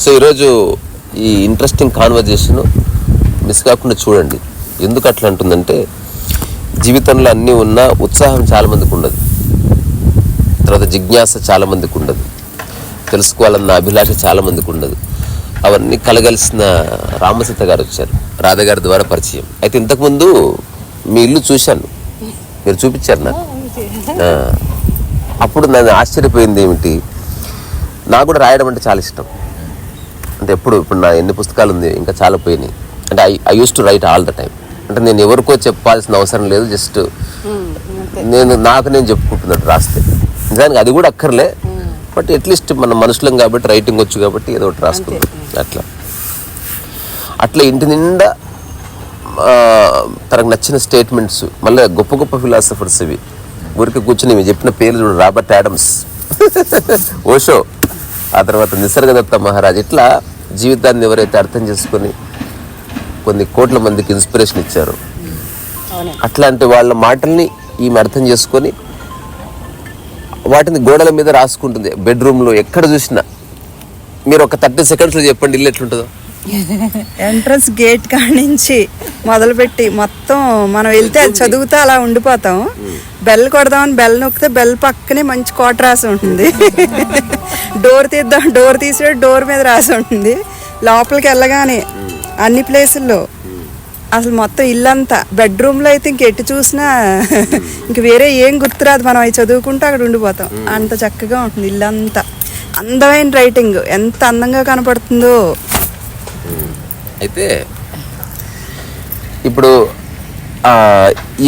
So ఈరోజు ఈ interesting conversation miss కాకుండా చూడండి. ఎందుకు అట్లా అంటుందంటే, జీవితంలో అన్నీ ఉన్నా ఉత్సాహం చాలామందికి ఉండదు, తర్వాత జిజ్ఞాస చాలామందికి ఉండదు, తెలుసుకోవాలన్న అభిలాష చాలామందికి ఉండదు. అవన్నీ కలగలిసిన రామసీత గారు వచ్చారు, రాధగారి ద్వారా పరిచయం. అయితే ఇంతకుముందు మీ ఇల్లు చూశాను, మీరు చూపించారు నాకు. అప్పుడు నన్ను ఆశ్చర్యపోయింది ఏమిటి, నాకు కూడా రాయడం అంటే చాలా ఇష్టం. అంటే ఇప్పుడు నా ఎన్ని పుస్తకాలు ఉంది, ఇంకా చాలా పోయినాయి. అంటే I use to right all the time. అంటే నేను ఎవరికో చెప్పాల్సిన అవసరం లేదు, జస్ట్ నేను చెప్పుకుంటున్నట్టు రాస్తే. నిజానికి అది కూడా అక్కర్లే, బట్ అట్లీస్ట్ మన మనుషులం కాబట్టి, రైటింగ్ వచ్చు కాబట్టి ఏదో ఒకటి రాసుకుంటాం. అట్లా ఇంటి నిండా తనకు నచ్చిన స్టేట్మెంట్స్, మళ్ళీ గొప్ప గొప్ప ఫిలాసఫర్స్. ఇవి ఊరికి కూర్చుని ఇవి చెప్పిన పేర్లు చూడు, రాబర్ట్ ఆడమ్స్, ఓషో, ఆ తర్వాత నిసర్గదత్త మహారాజ్. ఇట్లా జీవితాన్ని ఎవరైతే అర్థం చేసుకొని కొన్ని కోట్ల మందికి ఇన్స్పిరేషన్ ఇచ్చారు, అట్లాంటి వాళ్ళ మాటల్ని ఈమె అర్థం చేసుకొని వాటిని గోడల మీద రాసుకుంటుంది. బెడ్రూమ్లో ఎక్కడ చూసినా. మీరు ఒక 30 సెకండ్స్లో చెప్పండి ఇల్లు ఎట్లుంటుందో. ఎంట్రన్స్ గేట్ కాడి నుంచి మొదలుపెట్టి మొత్తం మనం వెళ్తే అది చదువుతా అలా ఉండిపోతాం. బెల్ కొడదామని బెల్ నొక్కితే బెల్ పక్కనే మంచి కోట రాసి ఉంటుంది. డోర్ తీద్దాం, డోర్ తీసే డోర్ మీద రాసి ఉంటుంది. లోపలికి వెళ్ళగానే అన్ని ప్లేసుల్లో అసలు మొత్తం ఇల్లంతా. బెడ్రూమ్లో అయితే ఇంకెటు చూసినా ఇంక వేరే ఏం గుర్తురాదు, మనం అవి చదువుకుంటూ అక్కడ ఉండిపోతాం. అంత చక్కగా ఉంటుంది ఇల్లంతా. అందమైన రైటింగ్, ఎంత అందంగా కనపడుతుందో. అయితే ఇప్పుడు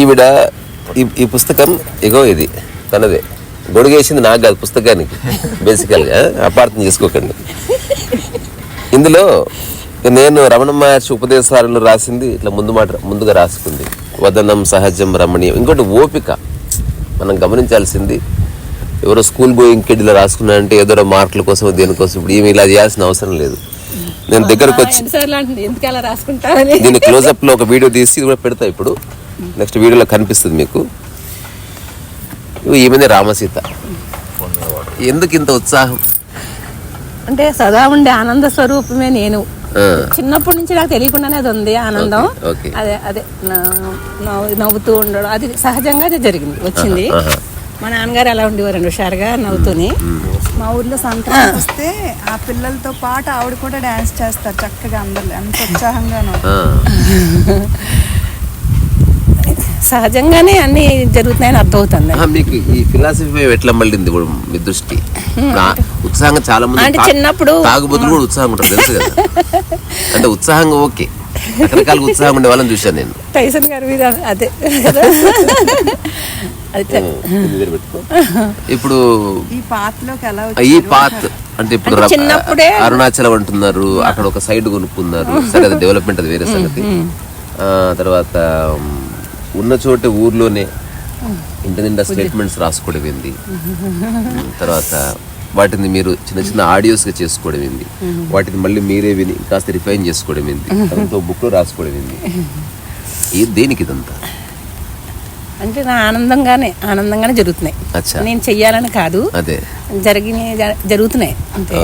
ఈవిడ ఈ పుస్తకం ఇగో ఇది తనదే. గొడుగేసింది నాకు కాదు, పుస్తకానికి. బేసికల్గా అపార్థం చేసుకోకండి. ఇందులో నేను రమణ మహర్షి ఉపదేశాలను రాసింది ఇట్లా ముందుగా రాసుకుంది. వదనం సహజం రమణీయం. ఇంకోటి ఓపిక. మనం గమనించాల్సింది, ఎవరో స్కూల్ గోయింగ్ కిడ్ ఇలా రాసుకున్నారంటే ఏదో మార్కుల కోసం దేనికోసం. ఇప్పుడు ఏమి ఇలా చేయాల్సిన అవసరం లేదు. నేను దగ్గరకు వచ్చి దీన్ని క్లోజప్ లో ఒక వీడియో తీసి ఇది కూడా పెడతా. ఇప్పుడు నెక్స్ట్ వీడియోలో కనిపిస్తుంది మీకు. ఈమెనే రామసీత. ఎందుకు ఇంత ఉత్సాహం అంటే, సదా ఉండే ఆనంద స్వరూపమే నేను. చిన్నప్పటి నుంచి నాకు తెలియకుండానే అది ఉంది ఆనందం. అదే నవ్వుతూ ఉండడం, అది సహజంగా అది వచ్చింది. మా నాన్నగారు ఎలా ఉండేవారండి, హుషారుగా నవ్వుతూని. మా ఊర్లో సంక్రాంతి వస్తే ఆ పిల్లలతో పాటు ఆవిడ కూడా డాన్స్ చేస్తారు చక్కగా, అందరు ఎంత ఉత్సాహంగానో. సహజంగానే అన్ని జరుగుతున్నాయని అర్థమవుతుంది. మీకు ఈ ఫిలాసఫీ ఎట్లా మళ్ళింది మీ దృష్టి? ఉత్సాహంగా చాలా మంది అంటే చిన్నప్పుడు తాగుబోతులు కూడా ఉత్సాహంగా ఉంటారు, తెలుసు కదా. అంటే ఉత్సాహంగా ఓకే, రకరకాల ఉత్సాహం ఉండే వాళ్ళని చూశాను నేను. టైసన్ గారి మీద అదే. ఇప్పుడు ఈ పాత్ అంటే ఇప్పుడు అరుణాచలం అంటున్నారు, అక్కడ ఒక సైడ్ కొనుక్కున్నారు. సరే, అది డెవలప్మెంట్, అది వేరే సంగతి. తర్వాత ఉన్న చోట ఊర్లోనే ఇంటి నిండా స్టేట్మెంట్స్ రాసుకోవడం ఏంది, తర్వాత వాటిని మీరు చిన్న చిన్న ఆడియోస్గా చేసుకోవడం ఏంది, వాటిని మళ్ళీ మీరే విని కాస్త రిఫైన్ చేసుకోవడం ఏంది, దాంతో బుక్లో రాసుకోవడం ఏంది, దేనికి ఇదంతా? అంటే నా ఆనందంగానే జరుగుతున్నాయి. నేను చెయ్యాలని కాదు, జరుగుతున్నాయి అంతే.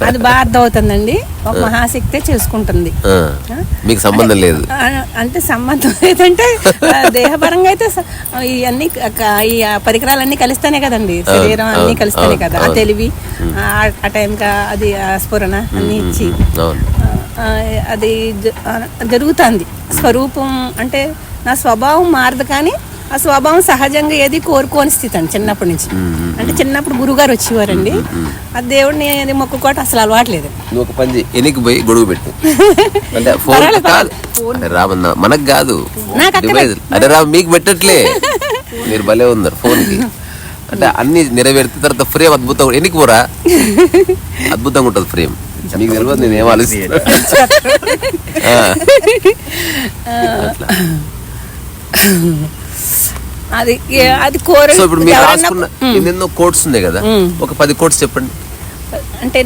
అది బాగా అర్థం అవుతుందండి. ఒక మహాశక్తే చేసుకుంటుంది, మీకు సంబంధం లేదు. అంటే సంబంధం లేదంటే దేహపరంగా అయితే ఇవన్నీ ఈ పరికరాలన్నీ కలిస్తేనే కదండి, శరీరం అన్ని కలిస్తేనే కదా. ఆ తెలివి, ఆ టైంకి అది స్ఫురణ అన్ని ఇచ్చి అది జరుగుతుంది. స్వరూపం అంటే నా స్వభావం మారదు, కానీ ఆ స్వభావం సహజంగా ఏది కోరుకోని స్థితి అండి చిన్నప్పటి నుంచి. అంటే చిన్నప్పుడు గురుగారు వచ్చేవారండి, ఆ దేవుడిని అది మొక్కుకోవటం అసలు అలవాట్లేదు. ఒక పని ఎనికి పోయి గొడుగు పెట్టు అంటే రామన్న మనకు కాదు, అదే రా మీకు పెట్టట్లే, మీరు భలే ఉన్నారు ఫోన్కి. అంటే అన్ని నెరవేర్చిన తర్వాత ఫ్రేమ్ అద్భుతంగా ఎనికి పోరా, అద్భుతంగా ఉంటుంది ఫ్రేమ్. మీకు తెలియదు నేనేం ఆలోచిస్తున్నా. అది ఇప్పుడు మీరు రాసుకున్న ఎన్నెన్నో కోట్స్ ఉన్నాయి కదా, ఒక 10 కోట్స్ చెప్పండి. అంటే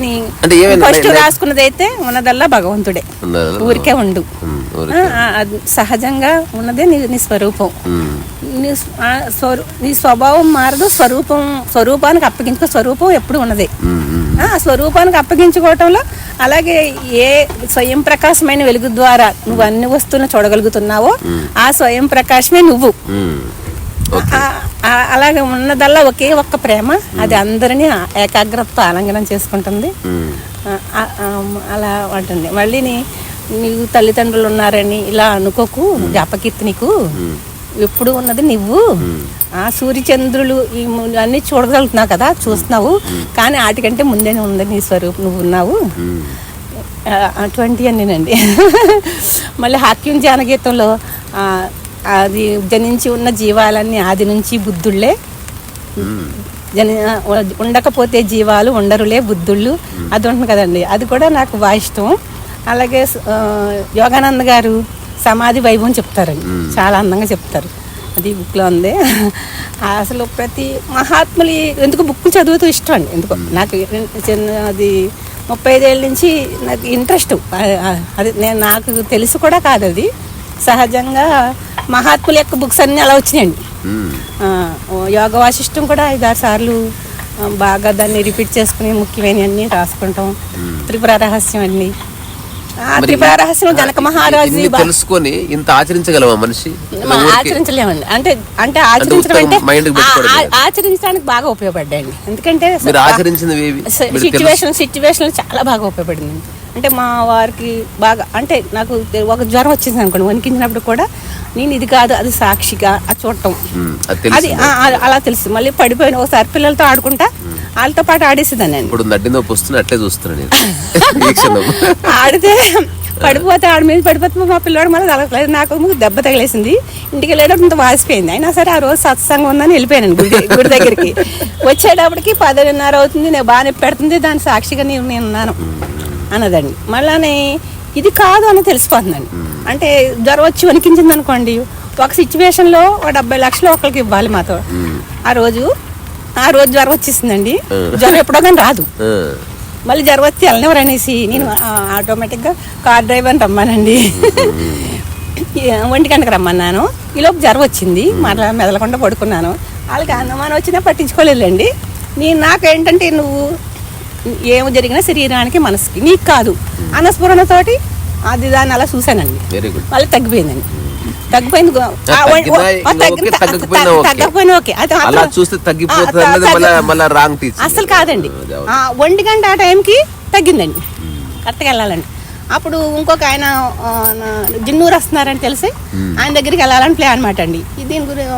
ఫస్ట్ రాసుకున్నది అయితే ఉన్నదల్లా భగవంతుడే, ఊరికే ఉండు, సహజంగా ఉన్నదే నీ స్వరూపం. నీ స్వభావం మారదు, స్వరూపానికి అప్పగించుకో. స్వరూపం ఎప్పుడు ఉన్నదే. ఆ స్వరూపానికి అప్పగించుకోవటంలో అలాగే ఏ స్వయం ప్రకాశమైన వెలుగు ద్వారా నువ్వు అన్ని వస్తువులను చూడగలుగుతున్నావో ఆ స్వయం ప్రకాశమే నువ్వు. అలాగే ఉన్నదల్లా ఒకే ఒక్క ప్రేమ, అది అందరినీ ఏకాగ్రతతో ఆలింగనం చేసుకుంటుంది. అలా ఉంటుంది. మళ్ళీ నీవు తల్లిదండ్రులు ఉన్నారని ఇలా అనుకోకు, జ్ఞాపకీర్తి నీకు ఎప్పుడు ఉన్నది నువ్వు. ఆ సూర్యచంద్రులు అన్ని చూడగలుగుతున్నావు కదా, చూస్తున్నావు, కానీ వాటికంటే ముందే ఉంది నీ స్వరూపం, నువ్వు ఉన్నావు. అటువంటి అన్నీనండి. మళ్ళీ హాక్యం జానగీతంలో అది జనించి ఉన్న జీవాలన్నీ ఆది నుంచి బుద్ధుళ్ళే, ఉండకపోతే జీవాలు ఉండరులే బుద్ధుళ్ళు, అది ఉంటుంది కదండి. అది కూడా నాకు బాగా ఇష్టం. అలాగే యోగానంద గారు సమాధి వైభవం చెప్తారండి, చాలా అందంగా చెప్తారు. అది బుక్లో ఉంది. అసలు ప్రతి మహాత్ములు ఎందుకు బుక్ చదువుతూ ఇష్టం అండి. ఎందుకో నాకు అది 35 ఏళ్ళ నుంచి నాకు ఇంట్రెస్ట్. అది నాకు తెలిసి కూడా కాదు, అది సహజంగా మహాత్ముల యొక్క బుక్స్ అన్నీ అలా వచ్చినాయండి. యోగ వాసిష్టం కూడా 5-6 సార్లు బాగా దాన్ని రిపీట్ చేసుకుని ముఖ్యమైనవన్నీ రాసుకుంటాం. త్రిపుర రహస్యం అన్ని, త్రిపుర రహస్యం జనక మహారాజు తెలుసుకొని ఇంత ఆచరించగలవా మనిషి? ఆచరించలేమండి. అంటే అంటే ఆచరించడం అంటే ఆచరించడానికి బాగా ఉపయోగపడ్డాయండి. ఎందుకంటే సిచ్యువేషన్ చాలా బాగా ఉపయోగపడింది. అంటే మా వారికి బాగా, అంటే నాకు ఒక జ్వరం వచ్చింది అనుకోండి, వణికించినప్పుడు కూడా నేను ఇది కాదు అది సాక్షిగా అది చూడటం, అది అలా తెలుసు. మళ్ళీ పడిపోయిన ఒకసారి పిల్లలతో ఆడుకుంటా వాళ్ళతో పాటు ఆడేసేదాన్ని. ఆడితే పడిపోతే ఆడి మీద పడిపోతే మా పిల్లవాడు మళ్ళీ తగలేదు, నాకు దెబ్బ తగిలేసింది. ఇంటికి వెళ్ళేటప్పుడు వాసిపోయింది. అయినా సరే ఆ రోజు సత్సంగం ఉందని వెళ్ళిపోయాను గుడి దగ్గరికి. వచ్చేటప్పటికి 10:30 అవుతుంది, నేను బాగా నొప్పి పెడుతుంది, దాని సాక్షిగా నేను ఉన్నాను అన్నదండి. మళ్ళీ ఇది కాదు అని తెలిసిపోతుందండి. అంటే జ్వరం వచ్చి వణికించింది అనుకోండి, ఒక సిచ్యువేషన్లో 70 లక్షలు ఒకరికి ఇవ్వాలి మాతో. ఆ రోజు జ్వరం వచ్చేసిందండి. జ్వరం ఎప్పుడో కానీ రాదు. మళ్ళీ జ్వరం వచ్చి వెళ్ళనివ్వరు అనేసి నేను ఆటోమేటిక్గా కార్ డ్రైవర్ని రమ్మానండి. 1 గంటకు రమ్మన్నాను. ఈలోపు జ్వరం వచ్చింది, మరలా మెదలకుండా పడుకున్నాను. వాళ్ళకి అనుమానం వచ్చినా పట్టించుకోలేదండి. నాకేంటంటే నువ్వు ఏమి జరిగినా శరీరానికి మనసుకి నీకు కాదు అన్నస్ఫురణతోటి అది దాన్ని అలా చూశానండి. మళ్ళీ తగ్గిపోయిందండి. తగ్గిపోయింది. అసలు కాదండి, 1 గంట ఆ టైంకి తగ్గిందండి. కరెక్ట్గా వెళ్ళాలండి. అప్పుడు ఇంకొక ఆయన జిన్నూరు వస్తున్నారని తెలిసి ఆయన దగ్గరికి వెళ్ళాలని ప్లాన్ అనమాట అండి. దీని గురించి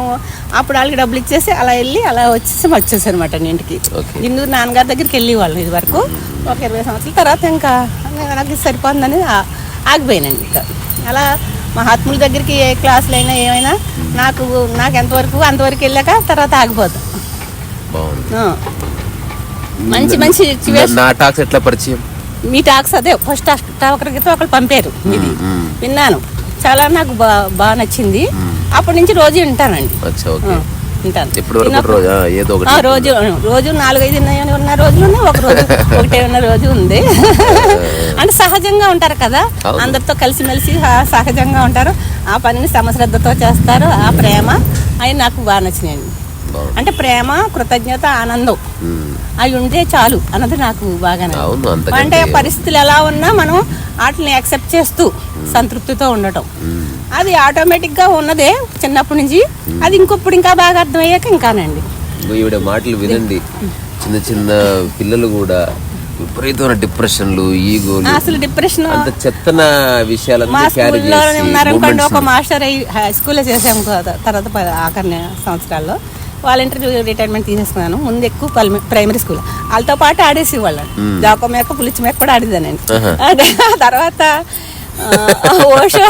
అప్పుడు వాళ్ళకి డబ్బులు ఇచ్చేసి అలా వెళ్ళి అలా వచ్చేసి అనమాట అండి ఇంటికి. జిన్నూరు నాన్నగారి దగ్గరికి వెళ్ళి వాళ్ళు ఇది వరకు ఒక 20 సంవత్సరాల తర్వాత ఇంకా నాకు సరిపోతుందని ఆగిపోయానండి. ఇంకా అలా మహాత్ముల దగ్గరికి ఏ క్లాసులు అయినా ఏమైనా నాకు అంతవరకు వెళ్ళాక తర్వాత ఆగిపోతాం. మంచి ఎట్లా పరిచయం? మీ టాక్స్ అదే ఫస్ట్ ఒకరితో ఒకరు పంపారు, ఇది విన్నాను, చాలా నాకు బాగా నచ్చింది. అప్పటి నుంచి రోజు వింటానండి. రోజు 4-5 ఉన్న రోజులు ఉన్నాయి, ఒక రోజు ఒకటే ఉన్న రోజు ఉంది. అంటే సహజంగా ఉంటారు కదా, అందరితో కలిసిమెలిసి సహజంగా ఉంటారు. ఆ పనిని సమశ్రద్ధతో చేస్తారు. ఆ ప్రేమ అవి నాకు బాగా నచ్చినాయండి. అంటే ప్రేమ, కృతజ్ఞత, ఆనందం అవి ఉంటే చాలు అన్నది నాకు బాగా. అంటే పరిస్థితులు ఎలా ఉన్నా మనం వాటిని యాక్సెప్ట్ చేస్తూ సంతృప్తితో ఉండటం, అది ఆటోమేటిక్గా ఉన్నదే చిన్నప్పటి నుంచి. అది ఇంకొప్పుడు ఇంకా బాగా అర్థమయ్యాక ఇంకానండి. ఈవిడ మాటలు వినండి, చిన్న చిన్న పిల్లలు కూడా విపరీతమైన డిప్రెషన్లు, ఈగోలు, అసలు డిప్రెషన్ చెత్తన విషయాలు మా స్కూల్లో ఉన్నారనుకోండి. ఒక మాస్టర్ హై స్కూల్లో చేసాము, తర్వాత ఆఖరి సంవత్సరాల్లో వాలంటీర్ రిటైర్మెంట్ తీసేసుకున్నాను. ముందు ఎక్కువ ప్రైమరీ స్కూల్ వాళ్ళతో పాటు ఆడేసి వాళ్ళు జాకో మేక, పులిచి మేక కూడా ఆడేదానండి. తర్వాత ఓషో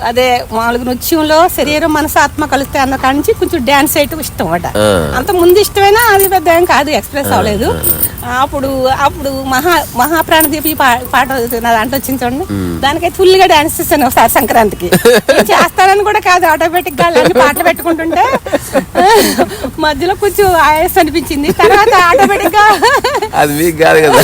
అదే మామూలుగా నృత్యంలో శరీరం మనసు ఆత్మ కలుస్తాయి అన్న కాడి నుంచి కొంచెం డ్యాన్స్ చేయటం ఇష్టం అట. అంత ముందు ఇష్టమైనా అది పెద్ద ఏం కాదు, ఎక్స్ప్రెస్ అవ్వలేదు. అప్పుడు మహాప్రాణదీపి పాట దాంట్లో వచ్చింది చూడండి, దానికైతే ఫుల్గా డాన్స్ చేశాను ఒకసారి సంక్రాంతికి. చేస్తానని కూడా కాదు, ఆటోమేటిక్ గా అన్ని పాటలు పెట్టుకుంటుంటే మధ్యలో కొంచెం ఆయాసం అనిపించింది. తర్వాత ఆటోమేటిక్ గా అది మీకు కాదు కదా,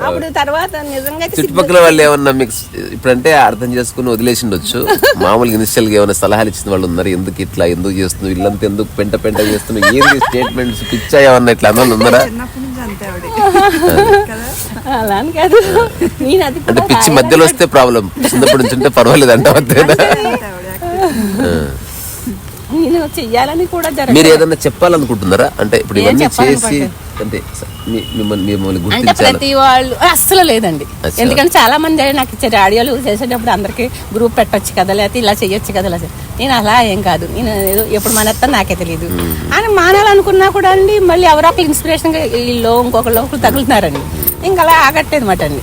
అప్పుడు తర్వాత నిజంగా అయితే చుట్టుపక్కల వాళ్ళు ఏమన్నా మీకు ఇప్పుడంటే అర్థం చేసుకుని వదిలేసిండొచ్చు, మామూలుగా ఇనిషియల్ గా ఏమైనా సలహాలు ఇచ్చిన వాళ్ళు ఉన్నారు, ఎందుకు ఇట్లా ఎందుకు చేస్తున్నావు, ఇల్లంతా ఎందుకు పెంట పెంట చేస్తున్నావు, ఏంది స్టేట్మెంట్స్ పిచ్చా ఏమన్నా ఇట్లా అన్న ఉన్నారా? చిన్నప్పటి నుంచి అంతే ఆవిడ కదా. అలా అని కాదు, నేను అది అంటే కూడా పిచ్చి మధ్యలో వస్తే ప్రాబ్లం, చిన్నప్పటి నుంచి ఉంటే పర్వాలేదు అంట అంతేనా? అంతే ఆవిడ యాక్టివ్. నేను చెయ్యాలని కూడా మీరు జరగదు. ఏదన్నా చెప్పాలనుకుంటున్నారా? అంటే ఇప్పుడు ఏం ఇవన్నీ చేసి చెప్పాలనుకుంటే? అంటే మిమ్మల్ని అంటే గుర్తించాలి. ప్రతి వాళ్ళు అస్సలు లేదండి. అచ్చా. ఎందుకంటే చాలా మంది నాకు ఇచ్చే ఆడియోలు చేసేటప్పుడు అందరికి గ్రూప్ పెట్టొచ్చు కదా, లేకపోతే ఇలా చెయ్యొచ్చు కదా, ఇలా నేను అలా ఏం కాదు, నేను ఏదో ఎప్పుడు మానేస్తాను నాకే తెలియదు అని మానాలనుకున్నా కూడా అండి, మళ్ళీ ఎవరో ఒక ఇన్స్పిరేషన్గా వీళ్ళు ఇంకొకళ్ళు ఒకరు తగులుతున్నారండి, ఇంకా అలా ఆగట్టేది మాట అండి.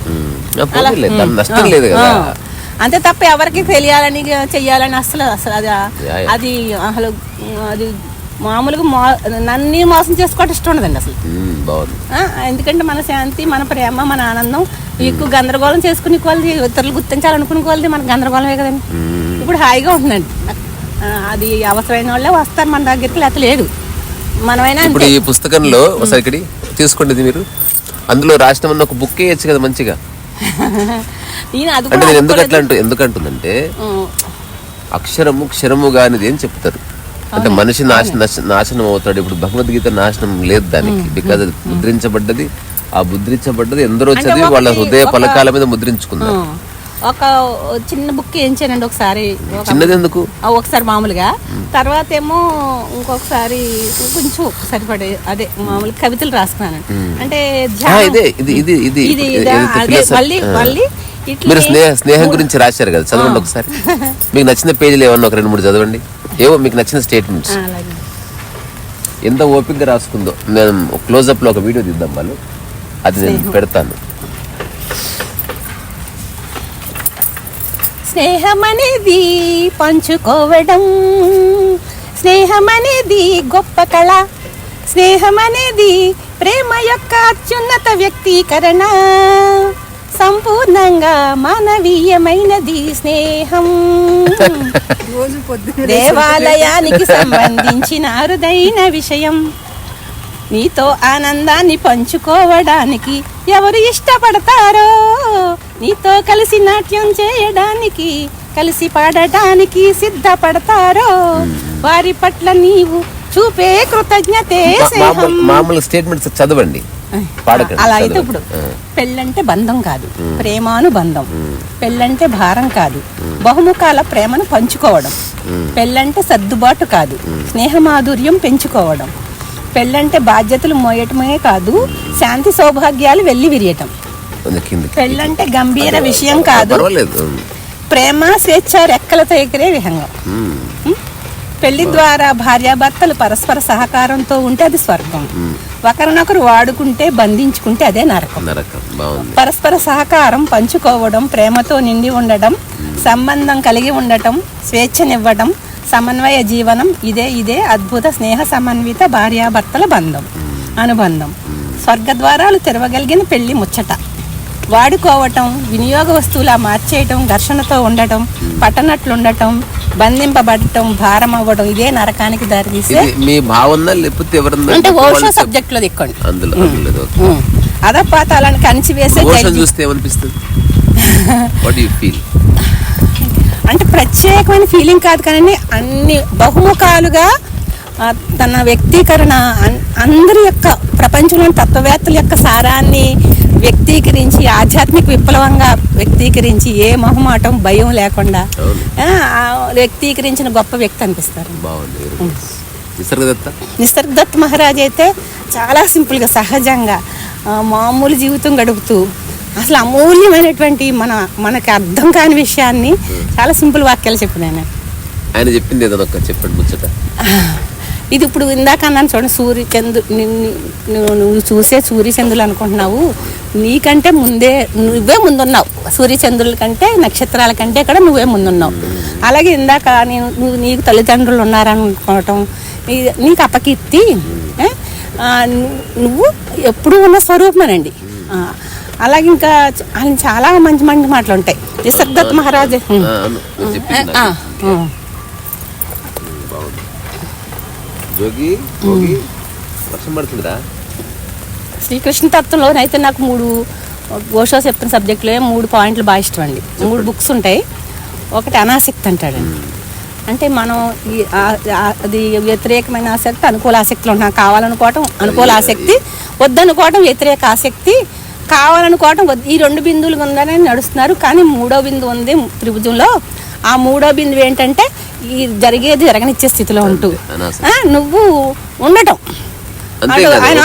పోనీలే, దాని నష్టం లేదు కదా. అంతే తప్ప ఎవరికి తెలియాలని చెయ్యాలని అసలు అసలు అది యా. అది అసలు అది మామూలుగా నన్ను మోసం చేసుకోవటం ఇష్టం ఉండదండి అసలు. బాగుంది. ఎందుకంటే మన శాంతి, మన ప్రేమ, మన ఆనందం ఎక్కువ గందరగోళం చేసుకునే వాళ్ళది, ఇతరులు గుర్తించాలనుకునే వాళ్ళది మనకు గందరగోళమే కదండి. ఇప్పుడు హాయిగా ఉంటుందండి. అది అవసరమైన వాళ్ళే వస్తారు మన దగ్గరికి, లేకపోతే లేదు మనమైనా ఇప్పుడు అంతే. ఈ పుస్తకంలో ఒకసారి ఇక్కడ తీసుకోండి, ఇది మీరు అందులో రాసిన ఒక బుక్ వేయచ్చు కదా మంచిగా. నేను అది అంటే కూడా నేను అనుకోలేదు. ఎందుకంటుందంటే ఉం. అక్షరము క్షరము కానిది అని చెప్తారు. అంటే మనిషి నాశనం అవుతాడు. ఇప్పుడు భగవద్గీత నాశనం లేదు దానికి, బికాజ్ అది ముద్రించబడ్డది. ఆ ముద్రించబడ్డది ఎందరో అంటే చదివి వాళ్ళ ఒకటి- హృదయ పలకాల మీద ముద్రించుకున్నారు. ఒక చిన్న బుక్ ఏంచానండి ఒకసారి, చిన్నది ఎందుకు? ఒకసారి మామూలుగా, తర్వాత ఏమో ఇంకొకసారి కొంచెం సరిపడే అదే మామూలు కవితలు రాసుకున్నాను. అంటే ఇదే ఇది ఇది ఇది ఇది ఏదైతే అదే philosophy- మళ్ళీ మళ్ళీ ఇట్లా మీరు స్నేహం గురించి రాశారు కదా, చదవండి ఒకసారి. మీకు నచ్చిన పేజీలు ఏమన్నా ఒక 2-3 చదవండి, ఏవో మీకు నచ్చిన స్టేట్మెంట్స్. అలాగే. ఎంత ఓపికగా రాసుకుందో. నేను క్లోజప్ లో ఒక వీడియో తీద్దాం వాళ్ళు, అది నేను పెడతాను. స్నేహం అనేది పంచుకోవడం, స్నేహం అనేది గొప్ప కళ, స్నేహం అనేది ప్రేమ యొక్క అత్యున్నత వ్యక్తీకరణ, సంపూర్ణంగా మానవీయమైనది స్నేహం. రోజు పొద్దున్న దేవాలయానికి సంబంధించిన అరుదైన విషయం, నీతో ఆనందాన్ని పంచుకోవడానికి ఎవరు ఇష్టపడతారో, నీతో కలిసి నాట్యం చేయడానికి, కలిసి పాడటానికి సిద్ధపడతారో, వారి పట్ల నీవు చూపే కృతజ్ఞతే స్నేహం. మామూలు స్టేట్మెంట్స్ చదవండి, పాడకండి. అలా అయితే చదవండి. ఇప్పుడు పెళ్ళంటే బంధం కాదు, ప్రేమానుబంధం. పెళ్ళంటే భారం కాదు, బహుముఖాల ప్రేమను పంచుకోవడం. పెళ్ళంటే సర్దుబాటు కాదు, స్నేహమాధుర్యం పెంచుకోవడం. పెళ్ళంటే బాధ్యతలు మోయటమే కాదు, శాంతి సౌభాగ్యాలు వెళ్ళి విరియటం. కొంచెం కిందకి. పెళ్ళంటే గంభీర విషయం కాదు, పర్వాలేదు. ప్రేమ స్వేచ్ఛ రెక్కలతో ఎగిరే విహంగం. పెళ్లి ద్వారా భార్యాభర్తలు పరస్పర సహకారంతో ఉంటే అది స్వర్గం. ఒకరినొకరు వాడుకుంటే బంధించుకుంటే అదే నరకం. నరకం. బాగుంది. పరస్పర సహకారం, పంచుకోవడం, ప్రేమతో నిండి ఉండటం, సంబంధం కలిగి ఉండటం, స్వేచ్ఛనివ్వడం, సమన్వయ జీవనం, ఇదే అద్భుత స్నేహ సమన్విత భార్యాభర్తల అనుబంధం. స్వర్గద్వారాలు తెరవగలిగిన పెళ్లి ముచ్చట. వాడుకోవటం, వినియోగ వస్తువులా మార్చేయటం, ఘర్షణతో ఉండటం, పట్టనట్లుండటం, బంధింపబడటం, భారం అవ్వడం, ఇదే నరకానికి దారితీసే. ఇది మీ భావన లేకపోతే ఎవరన్నా అంటే ఓషో సబ్జెక్ట్ లో దిక్కండి. అందులో అధపాతాలను కణిచివేసే జడ్జి. చూస్తే ఏమనిపిస్తుంది? What you feel? అంటే ప్రత్యేకమైన ఫీలింగ్ కాదు కానీ అన్ని బహుముఖాలుగా తన వ్యక్తీకరణ అందరి యొక్క ప్రపంచంలోని తత్వవేత్తల యొక్క సారాన్ని వ్యక్తీకరించి, ఆధ్యాత్మిక విప్లవంగా వ్యక్తీకరించి, ఏ మొహమాటం భయం లేకుండా వ్యక్తీకరించిన గొప్ప వ్యక్తి అనిపిస్తారు. నిసర్గదత్ మహారాజ్ అయితే చాలా సింపుల్గా, సహజంగా, మామూలు జీవితం గడుపుతూ అసలు అమూల్యమైనటువంటి మనకి అర్థం కాని విషయాన్ని చాలా సింపుల్ వాక్యాలు చెప్పినాను. ఆయన చెప్పింది ఏదో చెప్పండి ముచ్చట. ఇది ఇప్పుడు ఇందాక అన్నాను చూడండి, నువ్వు చూసే సూర్యచంద్రులు అనుకుంటున్నావు, నీకంటే నువ్వే ముందున్నావు. సూర్యచంద్రుల కంటే, నక్షత్రాల కంటే కూడా నువ్వే ముందున్నావు. అలాగే ఇందాక నీకు తల్లిదండ్రులు ఉన్నారనుకోవటం నీకు అపకీర్తి. నువ్వు ఎప్పుడు ఉన్న స్వరూపమేనండి. అలాగే ఇంకా ఆయన చాలా మంచి మంచి మాటలు ఉంటాయి. నిసర్గదత్ మహారాజ్ శ్రీకృష్ణ తత్వంలోనైతే నాకు ఓషో చెప్పిన సబ్జెక్టులో 3 పాయింట్లు బాగా ఇష్టం అండి. 3 బుక్స్ ఉంటాయి. ఒకటి అనాసక్తి అంటాడండి. అంటే మనం అది వ్యతిరేకమైన ఆసక్తి, అనుకూల ఆసక్తులు ఉంటాం. కావాలనుకోవటం అనుకూల ఆసక్తి, వద్దనుకోవటం వ్యతిరేక ఆసక్తి, కావాలనుకోవటం ఈ 2 బిందువులు ఉందని నడుస్తున్నారు. కానీ 3వ బిందువు ఉంది త్రిభుజంలో. ఆ 3వ బిందువు ఏంటంటే ఈ జరగనిచ్చే స్థితిలో ఉంటూ నువ్వు ఉండటం, ఆయన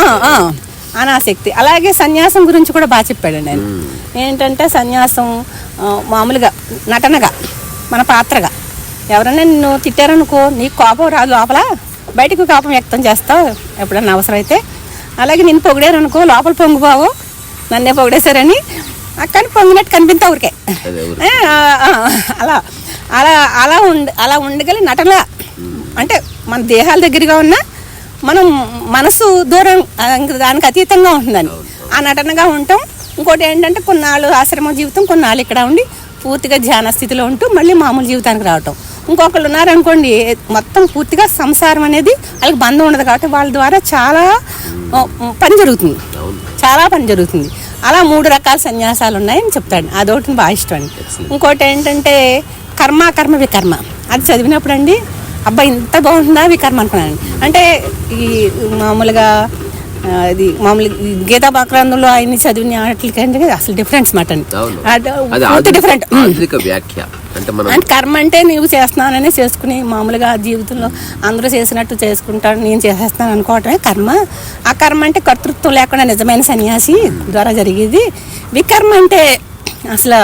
అనాసక్తి. అలాగే సన్యాసం గురించి కూడా బాగా చెప్పాడండి ఆయన. ఏంటంటే సన్యాసం మామూలుగా నటనగా, మన పాత్రగా. ఎవరైనా నిన్ను తిట్టారనుకో, నీకు కోపం రాదు, లోపల బయటకు కోపం వ్యక్తం చేస్తావు ఎప్పుడన్నా అవసరమైతే. అలాగే నేను పొగిడారనుకో, లోపల పొంగిపోవు, నన్నే పొగిడేశారని కానీ పొంగినట్టు కనిపిస్తా ఊరికే. అలా అలా అలా అలా ఉండగలి నటన. అంటే మన దేహాల దగ్గరగా ఉన్న మనం మనసు దూరం, దానికి అతీతంగా ఉంటుందని ఆ నటనగా ఉంటాం. ఇంకోటి ఏంటంటే కొన్నాళ్ళు ఆశ్రమ జీవితం, కొన్నాళ్ళు ఇక్కడ ఉండి పూర్తిగా ధ్యాన స్థితిలో ఉంటూ మళ్ళీ మామూలు జీవితానికి రావటం. ఇంకొకళ్ళు ఉన్నారనుకోండి, మొత్తం పూర్తిగా సంసారం అనేది వాళ్ళకి బంధం ఉండదు కాబట్టి వాళ్ళ ద్వారా చాలా పని జరుగుతుంది, చాలా పని జరుగుతుంది. అలా 3 రకాల సన్యాసాలు ఉన్నాయని చెప్తాడు. అదొకటి బాగా ఇష్టం అండి. ఇంకోటి ఏంటంటే కర్మ కర్మ వికర్మ. అది చదివినప్పుడు అండి, అబ్బాయి ఇంత బాగుంటుందా వికర్మ అనుకున్నాను. అంటే ఈ మామూలుగా ఇది మామూలుగా గీతా గ్రంథంలో ఆయన్ని చదివిన వాటికంటే అసలు డిఫరెన్స్ మాట అండి, పూర్తి డిఫరెంట్. అంటే కర్మ అంటే నువ్వు చేస్తున్నానని చేసుకుని మామూలుగా జీవితంలో అందరూ చేసినట్టు చేసుకుంటాను, నేను చేసేస్తాను అనుకోవటమే కర్మ. ఆ కర్మ అంటే కర్తృత్వం లేకుండా నిజమైన సన్యాసి ద్వారా జరిగేది. వికర్మ అంటే అసలు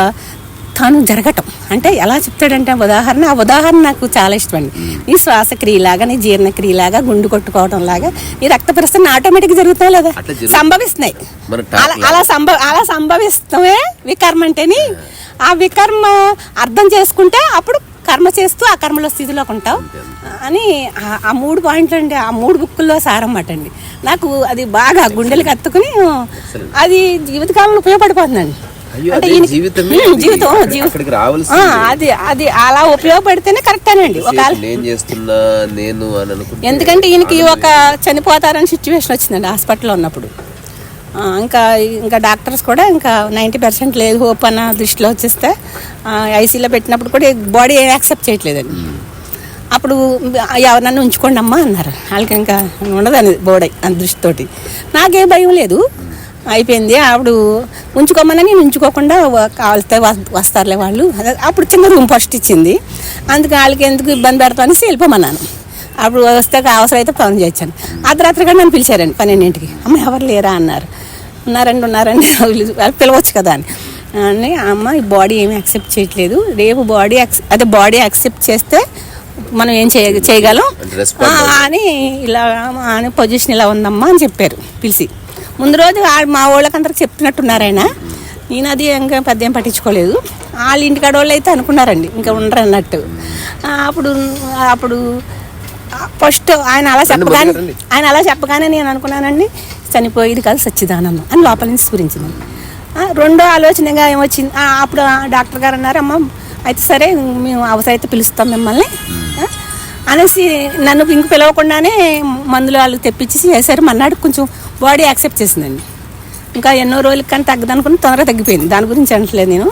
తాను జరగటం. అంటే ఎలా చెప్తాడంటే ఉదాహరణ, ఆ ఉదాహరణ నాకు చాలా ఇష్టం అండి. నీ శ్వాసక్రియలాగా, నీ జీర్ణక్రియలాగా, గుండు కొట్టుకోవడం లాగా నీ రక్త ప్రసరణ ఆటోమేటిక్గా జరుగుతాయి లేదా, సంభవిస్తున్నాయి. అలా సంభవిస్తామే వికర్మ అంటేని. ఆ వికర్మ అర్థం చేసుకుంటే అప్పుడు కర్మ చేస్తూ ఆ కర్మలో స్థితిలోకి ఉంటావు అని ఆ 3 పాయింట్లు అండి, ఆ 3 బుక్కుల్లో సారం మాట అండి. నాకు అది బాగా గుండెలకు అత్తుకుని అది జీవితకాలంలో ఉపయోగపడిపోతుందండి. అంటే అది అది అలా ఉపయోగపడితేనే కరెక్టేనండి. ఎందుకంటే ఈయనకి ఒక చనిపోతారని సిచ్యువేషన్ వచ్చిందండి హాస్పిటల్లో ఉన్నప్పుడు. ఇంకా డాక్టర్స్ కూడా ఇంకా 90% లేదు హోప్ అన్న దృష్టిలో వచ్చేస్తే ఐసీలో పెట్టినప్పుడు కూడా బాడీ ఏం యాక్సెప్ట్ చేయట్లేదండి. అప్పుడు ఎవరన్నా ఉంచుకోండి అమ్మా అన్నారు. వాళ్ళకి ఇంకా ఉండదని బాడీ అని దృష్టితోటి నాకే భయం లేదు, అయిపోయింది. అప్పుడు ఉంచుకోమని నేను ఉంచుకోకుండా కావాలితే వస్తారులే వాళ్ళు. అప్పుడు చిన్న రూమ్ ఫస్ట్ ఇచ్చింది, అందుకే వాళ్ళకి ఎందుకు ఇబ్బంది పెడతామని వెళ్ళిపోమన్నాను. అప్పుడు వస్తే అవసరం అయితే ఫోన్ చేయొచ్చాను. అర్ధరాత్రిగా నన్ను పిలిచారండి 12ంటికి. అమ్మ ఎవరు లేరా అన్నారు. ఉన్నారండి పిలవచ్చు కదా అని. అమ్మ ఈ బాడీ ఏమీ యాక్సెప్ట్ చేయట్లేదు, రేపు బాడీ యాక్సెప్ట్ చేస్తే మనం ఏం చేయగలం అని ఇలా అని పొజిషన్ ఇలా ఉందమ్మా అని చెప్పారు పిలిచి. ముందు రోజు మా వాళ్ళకందరికి చెప్తున్నట్టున్నారు ఆయన. నేను అది ఇంకా పద్యం పట్టించుకోలేదు. వాళ్ళ ఇంటికాడ వాళ్ళు అయితే అనుకున్నారండి ఇంకా ఉండరు అన్నట్టు. అప్పుడు ఫస్ట్ ఆయన అలా చెప్పగానే నేను అనుకున్నానండి, చనిపోయేది కాదు సచ్చిదానందం అని లోపల నుంచి స్ఫురించింది. రెండో ఆలోచనగా ఏమొచ్చింది, అప్పుడు డాక్టర్ గారు అన్నారు, అమ్మ అయితే సరే మేము అవసరమైతే పిలుస్తాం మిమ్మల్ని అనేసి నన్ను ఇంక పిలవకుండానే మందులు వాళ్ళు తెప్పించి చేశారు. మన్నాడు కొంచెం బాడీ యాక్సెప్ట్ చేసిందండి. ఇంకా ఎన్నో రోజులకి కానీ తగ్గదనుకుని తొందరగా తగ్గిపోయింది. దాని గురించి అనట్లేదు నేను.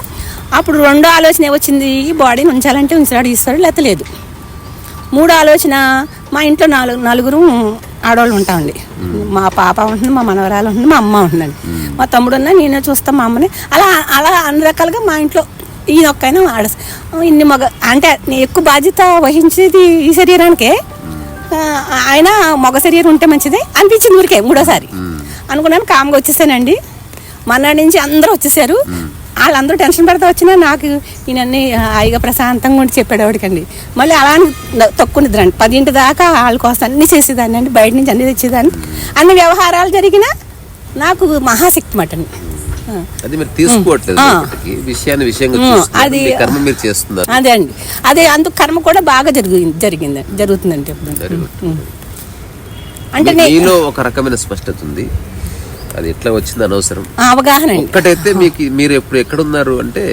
అప్పుడు రెండో ఆలోచన ఏమొచ్చింది, ఈ బాడీని ఉంచాలంటే ఉంచాడు, ఇస్తాడు లేకపోతే లేదు. 3 ఆలోచన, మా ఇంట్లో 4 ఆడవాళ్ళు ఉంటామండి. మా పాప ఉంటుంది, మా మనవరాలు ఉంటుంది, మా అమ్మ ఉంటుందండి, మా తమ్ముడు ఉన్నా, నేనే చూస్తాను మా అమ్మని. అలా అన్ని రకాలుగా మా ఇంట్లో ఈయన ఒక్కైనా ఇన్ని అంటే ఎక్కువ బాధ్యత వహించేది ఈ శరీరానికే. ఆయన మగ శరీరం ఉంటే మంచిది అనిపించింది ఊరికే. 3ఓసారి అనుకున్నాను, కామ్గా వచ్చేసానండి. మన్నాడు నుంచి అందరూ వచ్చేసారు. వాళ్ళందరూ టెన్షన్ పడితే వచ్చినా నాకు ఈయనన్నీ హాయిగా ప్రశాంతంగా ఉండి చెప్పేవాడికండి. మళ్ళీ అలా తక్కువ నిద్రండి 10 దాకా వాళ్ళ కోసం అన్నీ చేసేదాన్ని అండి, బయట నుంచి అన్నీ తెచ్చేదాన్ని. అన్ని వ్యవహారాలు జరిగినా నాకు మహాశక్తి మాట అండి. అదే అండి, అదే అందుకు కర్మ కూడా బాగా జరుగుతుందండి. అంటే ఒక రకమైన స్పష్టత ఉంది, అది ఎట్లా వచ్చింది అనవసరం, అవగాహన. ఒక్కటైతే మీరు ఎప్పుడు ఎక్కడున్నారు అంటే,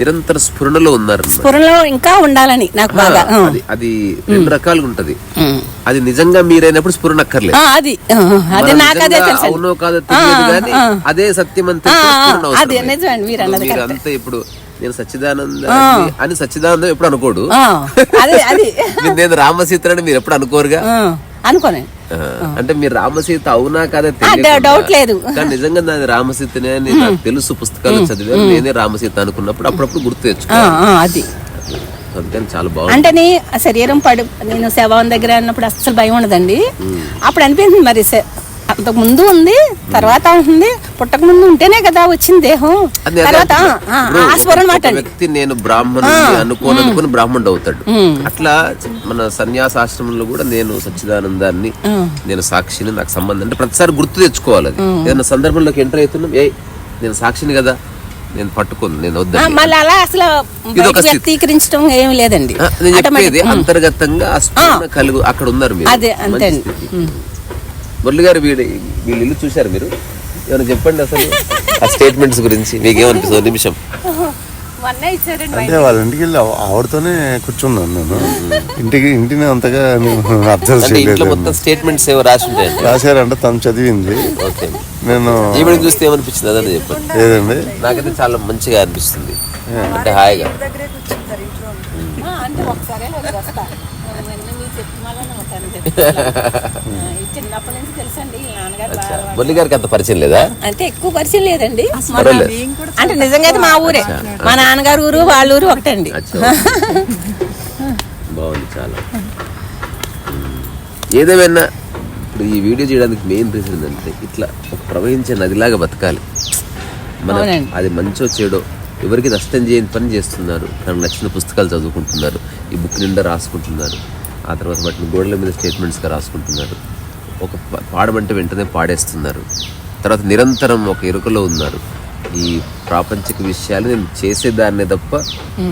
నిరంతర స్ఫురణలో ఉన్నారు. స్ఫురణలో ఇంకా ఉండాలని నాకు బాగా. అది 2 రకాలుగా ఉంటది. అది నిజంగా మీరైనప్పుడు స్ఫురణ అక్కర్లేదు. అది నాకు అదే తెలుసు. అవునో కాదో తెలియదు కానీ అదే సత్యం అంతే. అది నిజమండి మీరు అన్నది. మీరంతా ఇప్పుడు నేను సచ్చిదానంద అని సచ్చిదానందం ఎప్పుడు అనుకోడు. నేను రామసీతని మీరు ఎప్పుడు అనుకోరుగా. అనుకోనే అంటే మీరు రామసీత అవునా కదా డౌట్ లేదు. కానీ నిజంగా నాది రామసీతనే అని నాకు తెలుసు. పుస్తకాలు చదివాను, నేనే రామసీత అనుకున్నప్పుడు అప్పుడప్పుడు గుర్తు తెచ్చుకోవాలి. అది అందుకని చాలా బాగుంది. అంటే నీ శరీరం నేను శవం దగ్గర అన్నప్పుడు అస్సలు భయం ఉండదండి. అప్పుడు అనిపించింది మరి అంతకు ముందు ఉంది, తర్వాత ఉంటుంది, పుట్టక ముందు ఉంటేనే కదా వచ్చింది దేహం. తర్వాత వ్యక్తి నేను బ్రాహ్మణుడు అనుకోని బ్రాహ్మణుడు అవుతాడు. అట్లా మన సన్యాసాశ్రమంలో కూడా నేను సచ్చిదానందాన్ని, నేను సాక్షిని, నాకు సంబంధం అంటే ప్రతిసారి గుర్తు తెచ్చుకోవాలి. అది ఏదైనా సందర్భంలోకి ఎంటర్ అవుతున్నాం, నేను సాక్షిని కదా, నేను పట్టుకుంది, నేను వద్దాను. మళ్ళీ అలా అసలు వ్యక్తీకరించడం ఏమి లేదండి. అంతర్గతంగా కలుగు అక్కడ ఉన్నారు మీరు. అదే అంతే. మురళి గారు వీళ్ళ ఇల్లు చూశారు మీరు? ఏమైనా చెప్పండి అసలు ఆ స్టేట్మెంట్స్ గురించి మీకేమనిపిస్తుంది? నిమిషం. అంటే వాళ్ళ ఇంటికి వెళ్ళి ఆవిడతోనే కూర్చున్నాను నేను. ఇంటిని అంతగా అబ్జర్వ్ చేయలేదు. మొత్తం స్టేట్మెంట్స్ రాశారంటే తను చదివింది. నేను ఈవిడ చూస్తే ఏమనిపించింది అదని చెప్పండి. లేదండి, నాకైతే చాలా మంచిగా అనిపిస్తుంది. అంటే హాయిగా చిన్నప్పటి నుంచి తెలుసండి. మురళి గారికి అంత పరిచయం లేదా? అంటే ఎక్కువ పరిచయం లేదండి. అంటే నిజంగా అయితే మా ఊరే, మా నాన్నగారు ఊరు, వాళ్ళ ఊరు ఒకటండి. బాగుంది చాలా. ఏదేమైనా ఇప్పుడు ఈ వీడియో చేయడానికి మెయిన్ రీజన్ ఏంటంటే ఇట్లా ఒక ప్రవహించే నదిలాగా బతకాలి మనం. అది మంచో చెడో ఎవరికి నష్టం చేయని పని చేస్తున్నారు. తనకు నచ్చిన పుస్తకాలు చదువుకుంటున్నారు, ఈ బుక్ నిండా రాసుకుంటున్నారు, ఆ తర్వాత వాటిని గోడల మీద స్టేట్మెంట్స్గా రాసుకుంటున్నారు, ఒక పాడమంటే వెంటనే పాడేస్తున్నారు, తర్వాత నిరంతరం ఒక ఎరుకలో ఉన్నారు. ఈ ప్రాపంచిక విషయాలు నేను చేసేదాన్నే తప్ప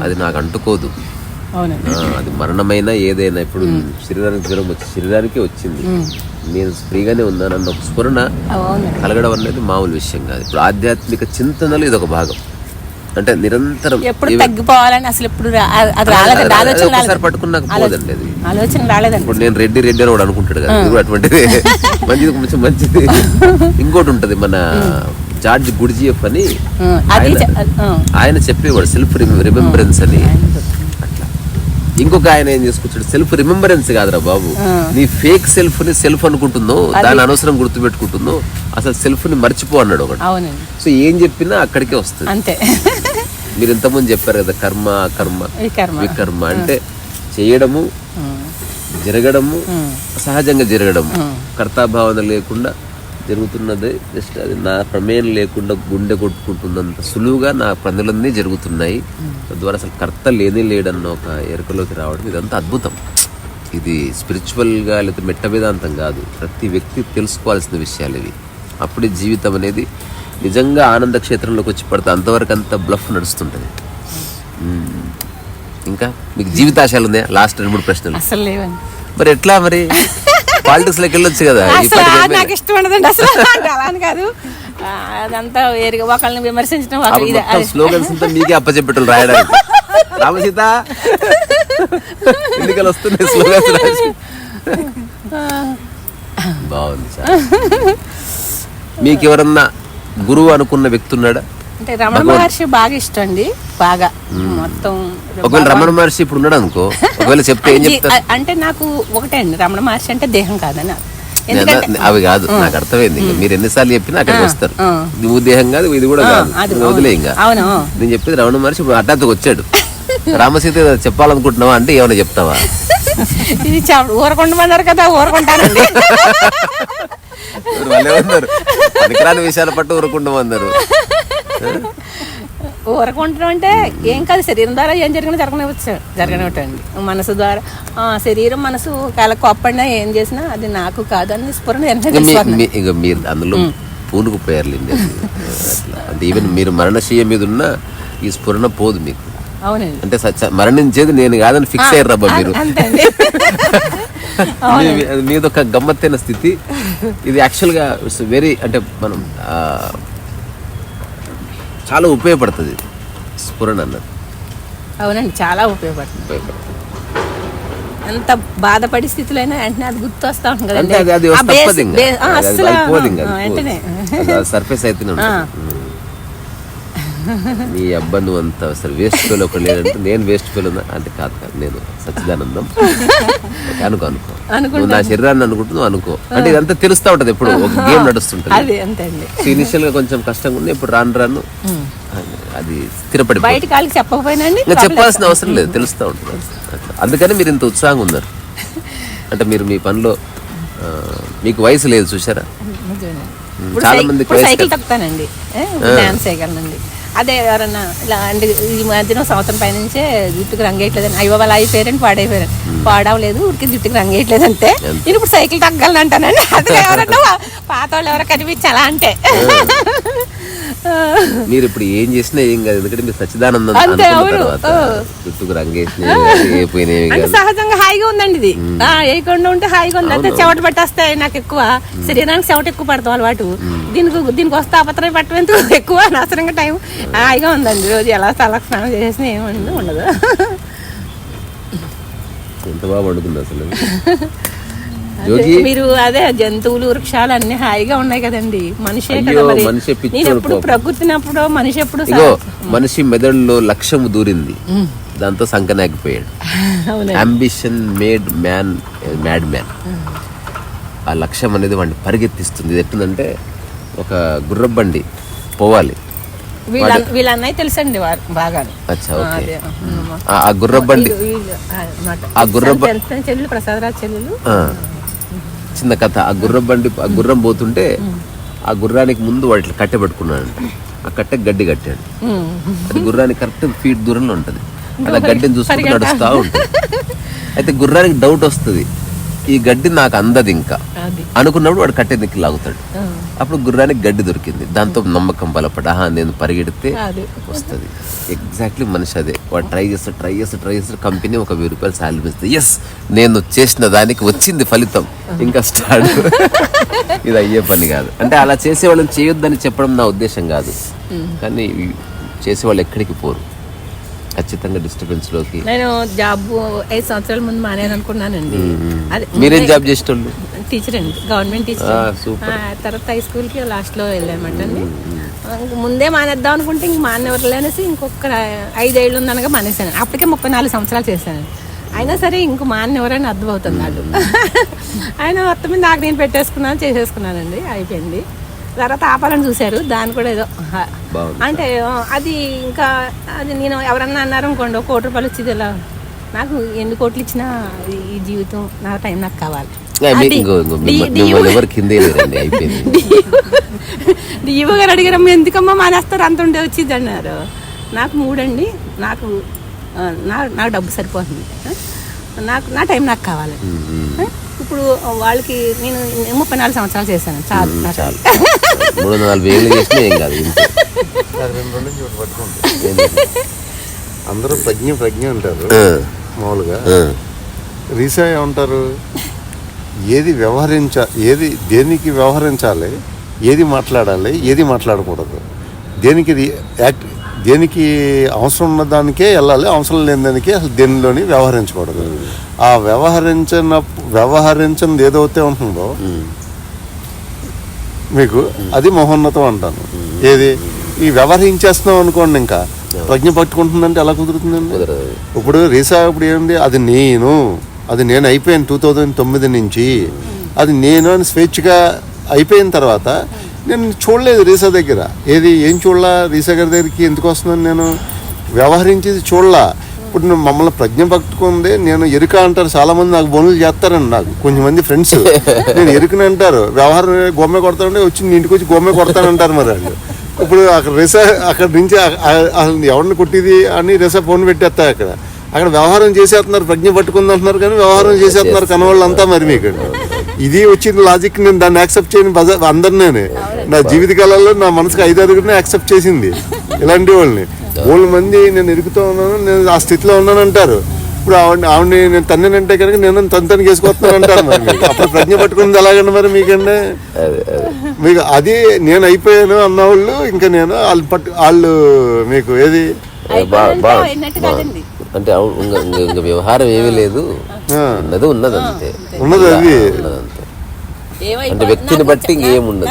అది నాకు అంటుకోదు. అది మరణమైనా ఏదైనా ఇప్పుడు శరీరానికి జ్వరం వచ్చి శరీరానికే వచ్చింది, నేను ఫ్రీగానే ఉన్నానన్న ఒక స్ఫురణ కలగడం అనేది మామూలు విషయం కాదు. ఇప్పుడు ఆధ్యాత్మిక చింతనలు ఇది ఒక భాగం. అంటే నిరంతరం ఎప్పుడు తగ్గిపోవాలని అసలు ఎప్పుడు ఒకసారి పట్టుకున్నాక పోదండి అది. ఆలోచన రాలేదండి. ఇప్పుడు నేను రెడ్డి అని కూడా అనుకుంటాడు కదా, ఇది కూడా అటువంటిది. మంచిది కొంచెం మంచిది. ఇంకోటి ఉంటది, మన జార్జ్ గుడ్జియఫ్ అని ఆయన చెప్పేవాడు సెల్ఫ్ రిమెంబరెన్స్ అని. అట్లా ఇంకొక ఆయన ఏం చేసుకొచ్చాడు, సెల్ఫ్ రిమెంబరెన్స్ కాదురా బాబు, నీ ఫేక్ సెల్ఫ్ ని సెల్ఫ్ అనుకుంటున్నావు, దాని అనవసరం గుర్తు పెట్టుకుంటున్నావు, అసలు సెల్ఫ్ ని మర్చిపో అన్నాడు ఒకటి. సో ఏం చెప్పినా అక్కడికే వస్తుంది అంతే. మీరు ఇంతకుముందు చెప్పారు కదా, కర్మ అకర్మ వికర్మ అంటే చేయడము, జరగడము, సహజంగా జరగడము, కర్తాభావన లేకుండా జరుగుతున్నది. జస్ట్ అది నా ప్రమేయం లేకుండా గుండె కొట్టుకుంటున్నంత సులువుగా నా పనులన్నీ జరుగుతున్నాయి. తద్వారా అసలు కర్త లేదన్న ఒక ఎరుకలోకి రావడం ఇదంతా అద్భుతం. ఇది స్పిరిచువల్గా లేదా మెట్ట వేదాంతం కాదు, ప్రతి వ్యక్తి తెలుసుకోవాల్సిన విషయాలు ఇవి. అప్పుడే జీవితం అనేది నిజంగా ఆనంద క్షేత్రంలోకి వచ్చి పడితే అంతవరకు అంత బ్లఫ్ నడుస్తుంటది. ఇంకా మీకు జీవితాశయాలు ఉన్నాయా? లాస్ట్ 2-3 ప్రశ్నలు. అసలు లేవండి. మరి ఎట్లా మరి పాలిటిక్స్ లోకి వెళ్ళొచ్చు కదా? నాకు ఇష్టం ఉండదండి అసలు. అలాని కాదు, అదంతా వేరుగా ఒకళ్ళని విమర్శించడం, స్లోగన్స్ అంతా మీకే అప్పచెప్పేటోళ్ళు రాయడానికి. రామసీత ఎన్నికలు వస్తున్నాయి, స్లోగన్స్ రాసి. బాగుంది సార్. మీకు ఎవరన్నా గురువు అనుకున్న వ్యక్తి ఉన్నాడా? అంటే రమణ మహర్షి బాగా ఇష్టం అండి, బాగా మొత్తం. ఒకవేళ రమణ మహర్షి ఇప్పుడు ఉన్నాడు అనుకో, ఒకవేళ చెప్తే ఏం చెప్తారు? అంటే నాకు ఒకటే అండి, రమణ మహర్షి అంటే దేహం కాదని. అవి కాదు, నాకు అర్థమైంది. మీరు ఎన్నిసార్లు చెప్పినా అక్కడికి వస్తారు. నువ్వు దేహం కాదు, ఇది కూడా కాదు, వదిలే. ఇంకా నేను చెప్పేది రమణ మహర్షి ఇప్పుడు హఠాత్తుగా వచ్చాడు. రామసీత చెప్పాలనుకుంటున్నావా అంటే ఏమైనా చెప్తావా? ఇది ఊరకుండమన్నారు కదా, ఊరకుంటానండి. పనికిరాని విషయాల పట్టు ఊరకుండమన్నారు. ఊరకుంటడం అంటే ఏం కాదు, శరీరం ద్వారా ఏం జరగనివ్వండి. మనసు ద్వారా శరీరం మనసు కాల కోప్పడినా ఏం చేసినా అది నాకు కాదు అని స్ఫురణ. ఇక మీరు అందులో పూనుకుపోయారులేండి. అంటే ఈవెన్ మీరు మరణశీయ మీద ఉన్న ఈ స్ఫురణ పోదు మీకు. అవునండి. అంటే మరణించేది నేను కాదని ఫిక్స్ అయ్యారు రబ్బా మీరు. మీది ఒక గమ్మత్తైన స్థితి ఇది. యాక్చువల్గా ఇట్స్ వెరీ, అంటే మనం చాలా ఉపయోగపడుతుంది స్ఫురణ అన్నది. అవునండి, చాలా ఉపయోగపడుతుంది. ఎంత బాధ పరిస్థితులు అయినా వెంటనే అది గుర్తు వస్తా ఉంటుంది అంటే కదండి. అది ఆ వస్తే బేస్- తప్పదు ఇంకా. బే- ఆ, అది అస్సలు అయిపోదు ఇంకా. వెంటనే సర్ఫేస్ అయితేనే ఉంటుంది. నీ అబ్బా నువ్వు అంత అసలు వేస్ట్ ఫీల్ ఒక లేదంటే నేను వేస్ట్ ఫీల్ ఉందా అంటే కాదు నేను సచ్చిదానందం అనుకో నువ్వు నా శరీరాన్ని అనుకుంటున్నావు అనుకో అంటే ఇదంతా తెలుస్తా ఉంటది. ఎప్పుడు ఒక గేమ్ నడుస్తుంటది. అది అంతే అండి. ఇనిషియల్ గా కొంచెం కష్టంగా ఉంది, ఇప్పుడు రాను అది స్థిరపడి బయట కాళ్ళకి చెప్పకపోయినండి ఇంకా చెప్పాల్సిన అవసరం లేదు, తెలుస్తూ ఉంటుంది అట్లా. అందుకని మీరు ఇంత ఉత్సాహంగా ఉన్నారు. అంటే మీరు మీ పనిలో మీకు వయసు లేదు చూసారా. చాలా మందికి సైకిల్ తప్పుతానండి, డాన్స్ చేయగలనండి. అదే ఎవరన్నా ఇలా అంటే ఈ మధ్యన సంవత్సరం పై నుంచే జుట్టుకు రంగేయట్లేదని అయ్యో వాళ్ళు అయిపోయారని పాడవలేదు ఊరికి జుట్టుకు రంగేయట్లేదు అంటే నేను ఇప్పుడు సైకిల్ తగ్గలను అంటానండి. అదే ఎవరన్నా పాత వాళ్ళు ఎవరో కనిపించాలా అంటే మీరు ఇప్పుడు ఏం చేసినా ఏం కాదు, ఎందుకంటే మీరు సచ్చిదానందం అంతే. అవును, చుట్టుకు రంగేసినా అంటే సహజంగా హాయిగా ఉందండి ఇది. వేయకుండా ఉంటే హాయిగా ఉంది. అయితే చెమట పట్టేస్తాయి నాకు ఎక్కువ, శరీరానికి చెమట ఎక్కువ పడతాం అలవాటు. దీనికి వస్తే అపత్రం పట్టడం ఎక్కువ అనవసరంగా టైం. హాయిగా ఉందండి, రోజు ఎలా తలకు స్నానం చేసినా ఏముంది ఉండదు. ఎంత బాగా పడుతుంది అసలు. మీరు అదే జంతువులు వృక్షాలు అన్ని హాయిగా ఉన్నాయి కదండి. మనిషే కదా మరి. నేను ఎప్పుడు ప్రకృతినప్పుడు మనిషి ఎప్పుడు మనిషి మెదడులో లక్ష్యం దూరింది, దాంతో సంకనాగిపోయాడు. Ambition made man mad man. ఆ లక్ష్యం అనేది వాడిని పరిగెత్తిస్తుంది. ఇది ఎట్టుందంటే ఒక గుర్రబండి పోవాలి. వీళ్ళ అన్నయ్య తెలుసండి బాగా. ఆ గుర్రబండి చెల్లెలు ప్రసాదరాజ్ చెల్లెలు చిన్న కథ. ఆ గుర్రం పోతుంటే ఆ గుర్రానికి ముందు వాటి కట్టె పెట్టుకున్నాడంట. ఆ కట్టె గడ్డి కట్టాడు. అది గుర్రానికి కరెక్ట్ ఫీట్ దూరంలో ఉంటది. అలా గడ్డిని చూసుకుంటూ నడుస్తూ ఉంటుంది. అయితే గుర్రానికి డౌట్ వస్తుంది, ఈ గడ్డి నాకు అందది ఇంకా అనుకున్నప్పుడు వాడు కట్టె దిక్కి లాగుతాడు. అప్పుడు గుర్రానికి గడ్డి దొరికింది. దాంతో నమ్మకం బలపడి నేను పరిగెడితే వస్తుంది. ఎగ్జాక్ట్లీ మనిషి అదే. వాడు ట్రై చేస్తాడు. కంపెనీ ఒక 1000 రూపాయలు శాలరీ ఇస్తుంది. ఎస్ నేను చేసిన దానికి వచ్చింది ఫలితం, ఇంకా స్టార్ట్. ఇది అయ్యే పని కాదు. అంటే అలా చేసేవాళ్ళని చేయొద్దని చెప్పడం నా ఉద్దేశం కాదు, కానీ చేసేవాళ్ళు ఎక్కడికి పోరు, ఖచ్చితంగా డిస్టర్బెన్స్ లోకి. నేను జాబ్ 5 సంవత్సరాల ముందు మానేయాలి అనుకున్నానండి. మీరేం జాబ్ చేసేటోళ్ళు? టీచర్ అండి, గవర్నమెంట్ టీచర్. తర్వాత హై స్కూల్కి లాస్ట్ లో వెళ్ళామంట అండి. ముందే మానేద్దాం అనుకుంటే ఇంక మానేవారు అనేసి ఇంకొక 5 ఏళ్ళు ఉందనగా మానేశాను. అప్పటికే 34 సంవత్సరాలు చేశాను. అయినా సరే ఇంక మానేవరని అర్థమవుతుంది నాకు. ఆయన మొత్తం మీద నాకు నేను చేసేసుకున్నానండి, అయిపోయింది. తర్వాత ఆపాలని చూశారు, దాన్ని కూడా ఏదో అంటే అది ఇంకా అది నేను ఎవరన్నా అన్నారు అనుకోండి, 1 కోటి రూపాయలు వచ్చేది ఇలా నాకు ఎన్ని కోట్లు ఇచ్చినా ఈ జీవితం నా టైం నాకు కావాలి. డిఓ గారు అడిగారమ్మ ఎందుకమ్మా మానేస్తారు అంత ఉండే వచ్చింది అన్నారు. నాకు 3 అండి, నాకు డబ్బు సరిపోతుంది, నా టైం నాకు కావాలి. ఇప్పుడు వాళ్ళకి నేను 34 సంవత్సరాలు చేశాను, చాలు. 3-4 చేసినా ఏం కాదు. అందరూ ప్రజ్ఞ అంటారు మామూలుగా. రీసా ఏమంటారు, దేనికి వ్యవహరించాలి, ఏది మాట్లాడాలి, ఏది మాట్లాడకూడదు, దేనికి అవసరం ఉన్న దానికే వెళ్ళాలి, అవసరం లేని దానికే అసలు దేనిలోని వ్యవహరించకూడదు. ఆ వ్యవహరించినది ఏదైతే ఉంటుందో మీకు అది మహోన్నతం అంటాను. ఏది ఈ వ్యవహరించేస్తున్నాం అనుకోండి, ఇంకా ప్రజ్ఞ పట్టుకుంటుందంటే ఎలా కుదురుతుందండి? ఇప్పుడు రీసా ఇప్పుడు ఏంది, అది నేను అయిపోయాను 2009 నుంచి. అది నేను అని స్వేచ్ఛగా అయిపోయిన తర్వాత నేను చూడలేదు రీసా దగ్గర. ఏం చూడలా, రీసా గారి దగ్గరికి ఎందుకు వస్తున్నాను, నేను వ్యవహరించేది చూడలా. ఇప్పుడు మమ్మల్ని ప్రజ్ఞ పట్టుకుంది, నేను ఎరుక అంటారు చాలామంది, నాకు బోనులు చేస్తారండి. నాకు కొంచెంమంది ఫ్రెండ్స్ నేను ఎరుకని అంటారు, వ్యవహారం గోమె కొడతానంటే వచ్చి ఇంటికి వచ్చి గోమె కొడతానంటారు. మరి వాళ్ళు ఇప్పుడు అక్కడ రీసా అక్కడి నుంచి ఎవరిని కొట్టిది అని రీసా ఫోన్ పెట్టేస్తా. అక్కడ వ్యవహారం చేసేస్తున్నారు, ప్రజ్ఞ పట్టుకుంది అంటున్నారు, కానీ వ్యవహారం చేసేస్తున్నారు కనవాళ్ళంతా. మరి మీకు ఇది వచ్చిన లాజిక్, నేను దాన్ని యాక్సెప్ట్ చేయని అందరినీ నా జీవితకాలంలో నా మనసుకు 5-6 యాక్సెప్ట్ చేసింది ఇలాంటి వాళ్ళని. 3 మంది నేను ఎరుగుతూ ఉన్నాను, నేను ఆ స్థితిలో ఉన్నాను అంటారు. ఇప్పుడు ఆవిడని నేను తన్నేనంటే కనుక నేను తను చేసుకొస్తున్నాను అంటారు. మరి అప్పుడు ప్రజ్ఞ పట్టుకుంది ఎలాగండి మరి మీకంటే? మీకు అది నేను అయిపోయాను అన్నవాళ్ళు ఇంకా నేను వాళ్ళు మీకు ఏది అంటే ఇంకా వ్యవహారం ఏమీ లేదు, ఉన్నది అంతే. ఉన్నది అది ఉన్నదంతే. అంటే వ్యక్తిని బట్టి ఇంకేం ఉండదు.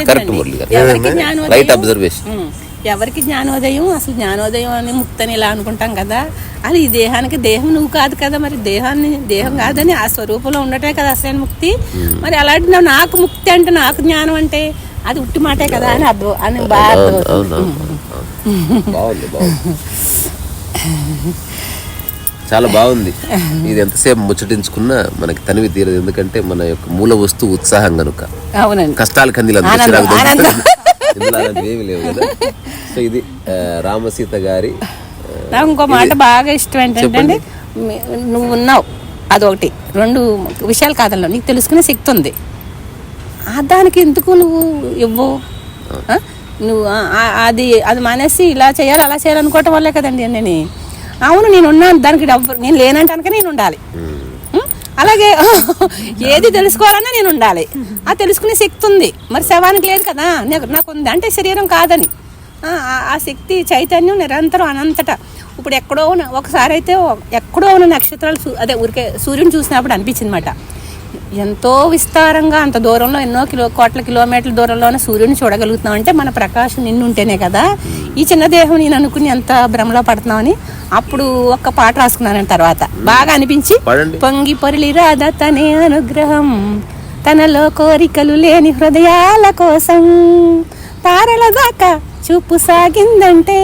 కరెక్ట్ మురళి గారు, రైట్ అబ్జర్వేషన్. ఎవరికి జ్ఞానోదయం, అసలు జ్ఞానోదయం అని ముక్తి అని ఇలా అనుకుంటాం కదా, అది ఈ దేహానికి దేహం నువ్వు కాదు కదా, మరి దేహం కాదని ఆ స్వరూపంలో ఉండటమే కదా అసలైన ముక్తి. మరి అలాంటి నాకు ముక్తి అంటే, నాకు జ్ఞానం అంటే అది ఉట్టి మాటే కదా అని అర్థం అని బాగా బాగుంది. చాలా బాగుంది. ఇది ఎంతసేపు ముచ్చటించుకున్నా మనకి తనివి తీరదు, ఎందుకంటే మన యొక్క మూల వస్తువు ఉత్సాహం కనుక. అవునండి, కష్టాలు కందిలు ఇందులో అలాంటివి ఏమి లేవు కదా. సో ఇది రామసీత గారి. నాకు ఇంకో మాట బాగా ఇష్టం ఏంటంటే, నువ్వు ఉన్నావు అదొకటి, 2 విషయాలు కాదల్లో నీకు తెలుసుకునే శక్తి ఉంది, దానికి ఎందుకు నువ్వు ఇవ్వవు? నువ్వు అది మానేసి ఇలా చేయాలి అలా చేయాలనుకోవటం వల్లే కదండి నేను. అవును నేను ఉన్నాను, దానికి నేను లేనంటానుక నేను ఉండాలి. అలాగే ఏది తెలుసుకోవాలన్నా నేను ఉండాలి, ఆ తెలుసుకునే శక్తి ఉంది. మరి శవానికి లేదు కదా, నాకు ఉంది అంటే శరీరం కాదని ఆ శక్తి చైతన్యం నిరంతరం అనంతట. ఇప్పుడు ఎక్కడో ఒకసారి అయితే ఎక్కడో ఉన్న నక్షత్రాలు అదే ఊరికే సూర్యుని చూసినప్పుడు అనిపించింది అన్నమాట, ఎంతో విస్తారంగా అంత దూరంలో ఎన్నో కోట్ల కిలోమీటర్ల దూరంలోనే సూర్యుని చూడగలుగుతున్నాం అంటే మన ప్రకాశం నిన్నుంటేనే కదా. ఈ చిన్న దేహం నేను అనుకుని ఎంత భ్రమలో పడుతున్నామని అప్పుడు ఒక్క పాట రాసుకున్నాను. తర్వాత బాగా అనిపించి, పొంగి పొరిలి రాధ తనే అనుగ్రహం, తనలో కోరికలు లేని హృదయాల కోసం తారల దాకా చూపు సాగిందంటే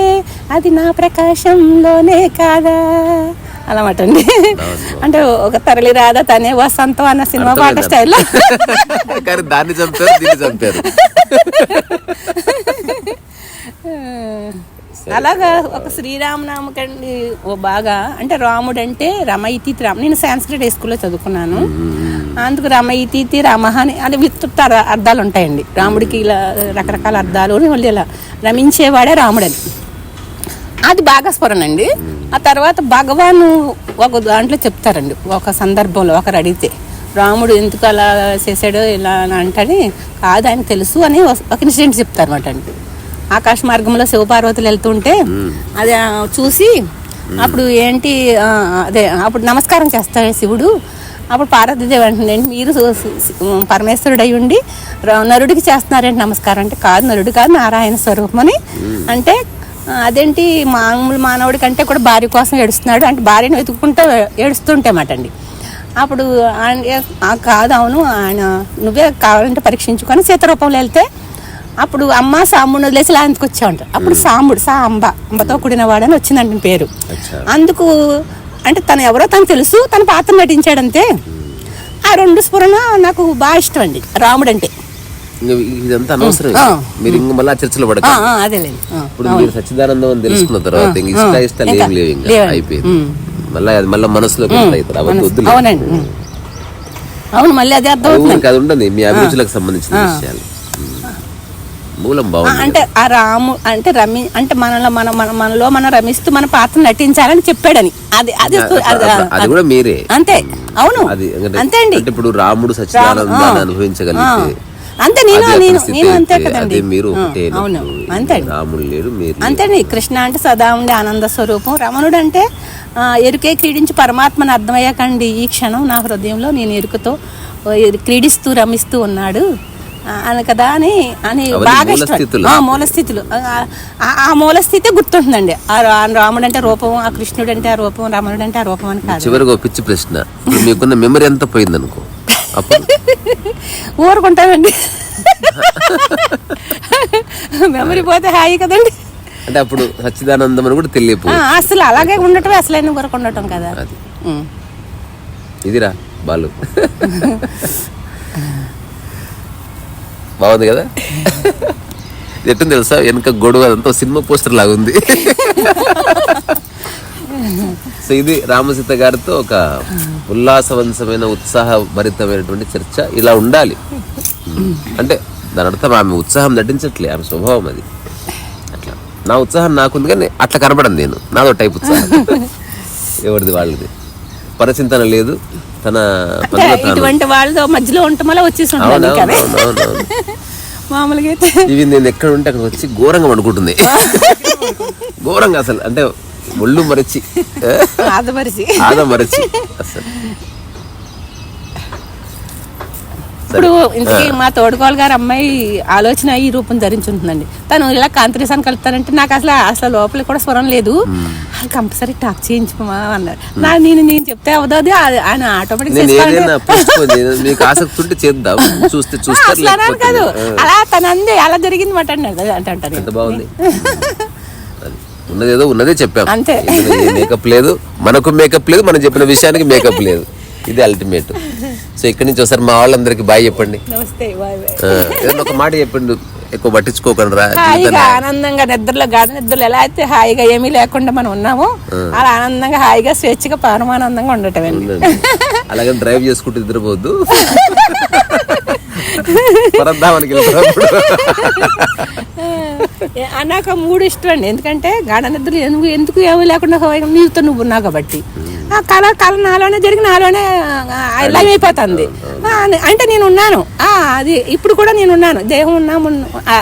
అది నా ప్రకాశంలోనే కాదా అన్నమాట అండి. అంటే ఒక తరలి రాదా తనే వసంతం అన్న సినిమా పాట స్టైల్లో దాన్ని చంపారు, దీన్ని చంపారు. అలాగా ఒక శ్రీరామనామకండి ఓ బాగా, అంటే రాముడు అంటే రమయితి రామ. నేను సాంస్క్రిట్ స్కూల్లో చదువుకున్నాను, అందుకు రమయితి రామ అని అది విస్తృత అర్థాలు ఉంటాయండి. రాముడికి ఇలా రకరకాల అర్థాలు, వాళ్ళు ఇలా రమించేవాడే రాముడని, అది బాగా స్ఫురణండి. ఆ తర్వాత భగవాన్ ఒక దాంట్లో చెప్తారండి, ఒక సందర్భంలో ఒకరు అడిగితే రాముడు ఎందుకు అలా చేశాడో ఇలా అని అంటే, కాదు ఆయన తెలుసు అని ఒక ఇన్సిడెంట్ చెప్తారన్నమాట అండి. ఆకాశ మార్గంలో శివపార్వతులు వెళ్తుంటే అది చూసి అప్పుడు ఏంటి అదే అప్పుడు నమస్కారం చేస్తాడు శివుడు. అప్పుడు పార్వతీదేవి అంటుంది, మీరు పరమేశ్వరుడు అయి ఉండి నరుడికి చేస్తున్నారేంటి నమస్కారం అంటే, కాదు నరుడు కాదు నారాయణ స్వరూపం అని అంటే, అదేంటి మామూలు మానవుడి కంటే కూడా భార్య కోసం ఏడుస్తున్నాడు అంటే, భార్యను వెతుక్కుంటూ ఏడుస్తుంటేమాట అండి. అప్పుడు కాదు అవును ఆయన నువ్వే కావాలంటే పరీక్షించుకొని సీతరూపంలో వెళ్తే అప్పుడు అమ్మ సాంబుని వదిలేసి ఇలా ఎందుకు వచ్చావంట. అప్పుడు సాంబుడు అంబతో కూడినవాడని వచ్చిందంట పేరు. అందుకు అంటే తను ఎవరో తను తెలుసు, తన పాత్ర నటించాడంతే. ఆ 2 స్ఫురణ నాకు బాగా ఇష్టం అండి రాముడు అంటే. ఇదంతా అనవసరం, మీరు ఇంక మళ్ళీ చర్చలో పడక. అదేలేండి, ఇప్పుడు మీరు సచ్చిదానందం అని తెలుసుకున్న తర్వాత ఇష్టాలు ఏం లేవు, ఇంకా అయిపోయింది. మళ్ళీ మనసులోకి వద్దు. అవునండి, అవును మళ్ళీ అదే అర్థం అవుతుంది. అది ఉండదు మీ అభిరుచులకు సంబంధించిన విషయాలు. మూలం బాగుంది అంటే ఆ రాము అంటే అంటే మనలో మనం రమిస్తూ మన పాత్ర నటించాలని చెప్పాడని, అది అది కూడా మీరే అంతే. అవును అంతే అండి. ఇప్పుడు రాముడు సచ్చిదానందాన్ని అనుభవించగలిగితే అంతే, నేను అంతే కదండి. మీరు అవును అంతే రాముడు లేడు, మీరు అంతే. కృష్ణ అంటే సదా ఉండే ఆనంద స్వరూపం, రమణుడు అంటే ఎరుకే క్రీడించి పరమాత్మను అర్థమయ్యాకండి ఈ క్షణం నా హృదయంలో నేను ఎరుకతో క్రీడిస్తూ రమిస్తూ ఉన్నాడు అని కదా అని బాగా మూల స్థితులు. ఆ మూల స్థితి గుర్తుంటుందండి. రాముడు అంటే రూపం, ఆ కృష్ణుడు అంటే ఆ రూపం, రమణుడు అంటే ఆ రూపం అని కాదు. చివరికి ఒక పిచ్చి ప్రశ్న, మీకున్న మెమరీ ఎంత పోయింది అనుకో, ఊరుకుంటామండి. మెమరీ పోతే హాయి కదండి. అంటే అప్పుడు సచ్చిదానందం అని కూడా తెలియదు, అసలు అలాగే ఉండటమే అసలైన వరకు ఉండటం కదా. ఇదిరా బాలు బాగుంది కదా. ఎట్టుంది తెలుసా, వెనక గొడవ అదంతా సినిమా పోస్టర్ లాగా ఉంది. సో ఇది రామసీత గారితో ఒక ఉల్లాసవంతమైన ఉత్సాహభరితమైనటువంటి చర్చ. ఇలా ఉండాలి అంటే దాని అర్థం ఆమె ఉత్సాహం నటించట్లే, ఆమె స్వభావం అది. అట్లా నా ఉత్సాహం నాకుంది కానీ అట్లా కనబడను నేను, నాదో టైప్ ఉత్సాహం, ఎవరిది వాళ్ళది, పరచింతన లేదు. తన ఇటువంటి వాళ్ళతో మధ్యలో ఉండటం వల్ల వచ్చేసి మామూలుగా ఇవి నేను ఎక్కడ ఉంటే అక్కడ వచ్చి ఘోరంగా అనుకుంటుంది, ఘోరంగా అసలు. అంటే ఒళ్ళు మరచి ఆదమరిచి ఆదమరచి అసలు. ఇప్పుడు ఇంతకీ మా తోడుకోవాలి గారు అమ్మాయి ఆలోచన ఈ రూపం ధరించుంటుందండి. తను ఇలా కాంతిరేసాన్ని కలుపుతానంటే నాకు అసలు లోపల కూడా స్వరం లేదు. కంపల్సరీ టాక్ చేయించుకోమా అన్నారు. నేను చెప్తే అవదు, అది ఆయన ఆటోమేటిక్ నేను ఏదైనా పూసుకోండి, మీకు ఆసక్తి ఉంటే చేద్దాం, చూస్తే చూస్తారు. కాదు అలా తను అంది అలా జరిగింది మాట అన్నాడు అంటారు. ఎంత బాగుంది. ఉన్నదేదో ఉన్నదే చెప్పాం అంతే. మేకప్ లేదు, మనకు మేకప్ లేదు, మనం చెప్పిన విషయానికి మేకప్ లేదు. ఇది అల్టిమేట్. సో ఇక్కడి నుంచి ఒకసారి మా వాళ్ళందరికి బాయ్ చెప్పండి. నమస్తే, ఏదైనా ఒక మాట చెప్పండి, ఎక్కువ పట్టించుకోకండి రా. హాయిగా ఆనందంగా నిద్రలో గాఢ నిద్రలు ఎలా అయితే హాయిగా ఏమీ లేకుండా మనం ఉన్నామో అలా ఆనందంగా హాయిగా స్వేచ్ఛగా పరమానందంగా ఉండటం. అలాగే డ్రైవ్ చేసుకుంటూ నిద్రపోవద్దు, పరద్దామనికి నాకు మూడు ఇష్టం అండి. ఎందుకంటే గాఢ నిద్రలు ఎందుకు ఏమీ లేకుండా హాయిగా నీతో నువ్వు ఉన్నావు కాబట్టి ఆ కళ నాలోనే జరిగి నాలోనే లైవ్ అయిపోతుంది. అంటే నేను ఉన్నాను, అది ఇప్పుడు కూడా నేను ఉన్నాను, దేహం ఉన్నాము.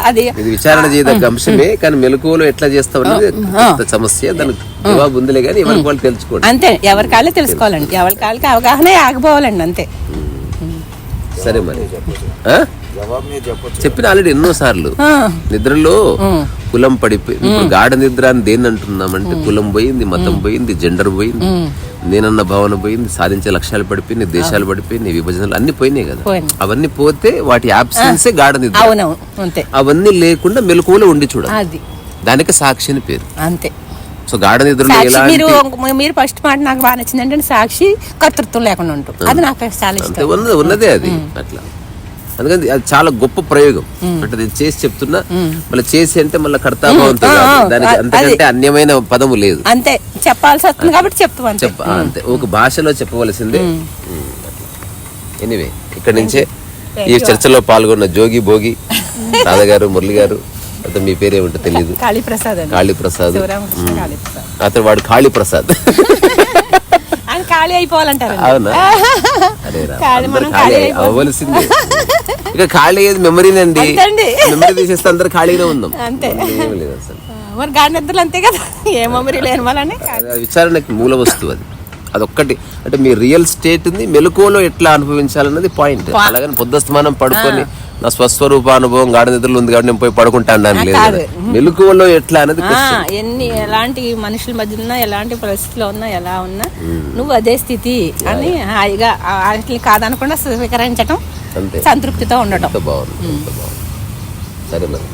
అది ఇది విచారణ చేయదగ్గ అంశమే, కానీ మెలకువలో ఎట్లా చేస్తాం అనేది సమస్య. దానికి జవాబు ఉందిలే కానీ ఎవరికి వాళ్ళు తెలుసుకోండి. అంతే, ఎవరి కాళ్ళే తెలుసుకోవాలండి, ఎవరి కాళ్ళకి అవగాహన ఆగిపోవాలండి అంతే. సరే మరి చెప్పిన ఆల్రెడీ ఎన్నో సార్లు. నిద్రలో కులం పడిపోయింది. ఇప్పుడు గాఢ నిద్ర అని దేన్ని అంటున్నామంటే కులం పోయింది, మతం పోయింది, జెండర్ పోయింది, నేనన్న భావన పోయింది, సాధించే లక్ష్యాలు పడిపోయింది, దేశాలు పడిపోయింది, విభజనలు అన్ని పోయినాయి కదా. అవన్నీ పోతే వాటి ఆబ్సెన్సే గాఢ నిద్ర. అవన్నీ లేకుండా మెలకువలో ఉండి చూడాలి, దానికి సాక్షి అని పేరు. అంతే. సో గాఢ నిద్రలో మీరు ఫస్ట్ మాట నాకు బాగా నచ్చింది అంటే సాక్షి కర్తృత్వం లేకుండా ఉంటుంది. అది నాకు చాలా ఇష్టం. ఉన్నదే అది అట్లా. అందుకని అది చాలా గొప్ప ప్రయోగం. అంటే నేను చేసి చెప్తున్నా, మళ్ళీ చేసి అంటే మళ్ళీ కర్తాభావంతో దానికి అంతకంటే అన్యమైన పదము లేదు. అంతే, చెప్పాల్సి వస్తుంది కాబట్టి చెప్తాం. అంతే, ఒక భాషలో చెప్పవలసిందే. ఎనీవే, ఇక్కడ నుంచే ఈ చర్చలో పాల్గొన్న జోగి, భోగి, రాధగారు, మురళి గారు, అతను మీ పేరేమిటో తెలియదు, కాళీప్రసాద్, అతను వాడు కాళీప్రసాద్. ఖాళీ అయిపోవాలంటారు. అవునా? ఖాళీ అవ్వవలసిందే. ఇక ఖాళీ అయ్యేది మెమరీనండి. మెమరీ తీసేస్తే అందరు ఖాళీగా ఉందాం. ఏమి లేదు అసలు. మరి గాఢ నిద్రలు అంతే కదా, ఏ మెమరీ లేని వాళ్ళని. విచారణకి మూల వస్తువు అది. అదొక్కటి. అంటే మీ రియల్ స్టేట్ ని మెలకువలో ఎట్లా అనుభవించాలన్నది పాయింట్. అలాగని పొద్దుస్తమానం పడుకొని నా స్వస్వరూప అనుభవం గాఢ నిద్రలు ఉంది కాబట్టి నేను పోయి పడుకుంటాను అని లేదు. మెలకువలో ఎట్లా అనేది ఎలాంటి మనుషుల మధ్య ఉన్నా, ఎలాంటి పరిస్థితిలో ఉన్నా, ఎలా ఉన్నా నువ్వు అదే స్థితి అని హాయిగా వాటిని కాదనకుండా స్వీకరించడం, సంతృప్తితో ఉండటం. బాగుంది. సరే మరి.